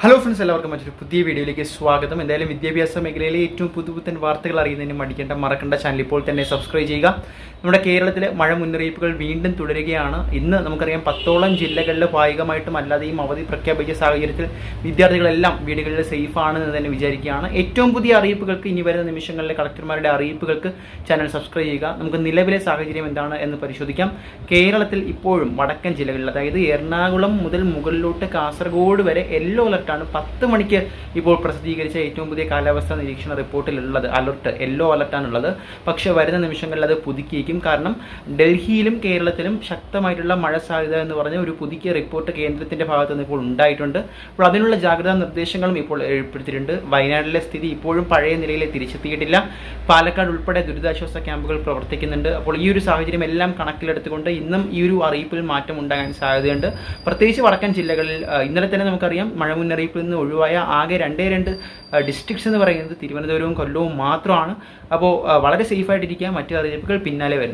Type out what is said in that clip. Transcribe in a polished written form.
Hello friends, എല്ലാവർക്കും മറ്റൊരു പുതിയ വീഡിയോയിലേക്ക് സ്വാഗതം. എന്തായാലും വിദ്യാഭ്യാസ മേഖലയിലെ ഏറ്റവും പുതുപുത്തൻ വാർത്തകൾ അറിയുന്നതിന് മറക്കേണ്ട ചാനൽ ഇപ്പോൾ തന്നെ സബ്സ്ക്രൈബ് ചെയ്യുക. നമ്മുടെ കേരളത്തിലെ മഴ മുന്നറിയിപ്പുകൾ വീണ്ടും തുടരുകയാണ്. ഇന്ന് നമുക്കറിയാം 10ഓളം ജില്ലകളിൽ ഭാഗികമായിട്ടും അല്ലാതെയും അവധി പ്രഖ്യാപിച്ച സാഹചര്യത്തിൽ വിദ്യാർത്ഥികളെല്ലാം വീടുകളിൽ സേഫ് ആണെന്ന് തന്നെ വിചാരിക്കുകയാണ്. ഏറ്റവും പുതിയ അറിയിപ്പുകൾക്ക് ഇനി വരുന്ന നിമിഷങ്ങളിലെ കളക്ടർമാരുടെ അറിയിപ്പുകൾക്ക് ചാനൽ സബ്സ്ക്രൈബ് ചെയ്യുക. നമുക്ക് നിലവിലെ സാഹചര്യം എന്താണ് എന്ന് പരിശോധിക്കാം. കേരളത്തിൽ ഇപ്പോഴും വടക്കൻ ജില്ലകളിൽ, അതായത് എറണാകുളം മുതൽ മുകളിലോട്ട് കാസർഗോഡ് വരെ യെല്ലോ അലർട്ടാണ് 10 മണിക്ക് ഇപ്പോൾ പ്രസിദ്ധീകരിച്ച ഏറ്റവും പുതിയ കാലാവസ്ഥാ നിരീക്ഷണ റിപ്പോർട്ടിലുള്ളത്. Alert yellow അലർട്ടാണുള്ളത്. പക്ഷേ വരുന്ന നിമിഷങ്ങളിൽ അത് പുതുക്കിയേക്കും. കാരണം ഡൽഹിയിലും കേരളത്തിലും ശക്തമായിട്ടുള്ള മഴ സാധ്യത എന്ന് പറഞ്ഞ ഒരു പുതുക്കിയ റിപ്പോർട്ട് കേന്ദ്രത്തിന്റെ ഭാഗത്ത് നിന്ന് ഇപ്പോൾ ഉണ്ടായിട്ടുണ്ട്. അപ്പോൾ അതിനുള്ള ജാഗ്രതാ നിർദ്ദേശങ്ങളും ഇപ്പോൾ ഏർപ്പെടുത്തിയിട്ടുണ്ട്. വയനാട്ടിലെ സ്ഥിതി ഇപ്പോഴും പഴയ നിലയിൽ തിരിച്ചെത്തിയിട്ടില്ല. പാലക്കാട് ഉൾപ്പെടെ ദുരിതാശ്വാസ ക്യാമ്പുകൾ പ്രവർത്തിക്കുന്നുണ്ട്. അപ്പോൾ ഈ ഒരു സാഹചര്യം എല്ലാം കണക്കിലെടുത്തുകൊണ്ട് ഇന്നും ഈ ഒരു അറിയിപ്പിൽ മാറ്റം ഉണ്ടാകാൻ സാധ്യതയുണ്ട്. പ്രത്യേകിച്ച് വടക്കൻ ജില്ലകളിൽ ഇന്നലെ തന്നെ നമുക്കറിയാം മഴ മുന്നറിയിപ്പിൽ നിന്ന് ഒഴിവായ ആകെ 2 ഡിസ്ട്രിക്ട്സ് എന്ന് പറയുന്നത് തിരുവനന്തപുരവും കൊല്ലവും മാത്രമാണ്. അപ്പോൾ വളരെ സേഫായിട്ടിരിക്കുക. മറ്റു അറിയിപ്പുകൾ പിന്നാലെ വരുന്നത്.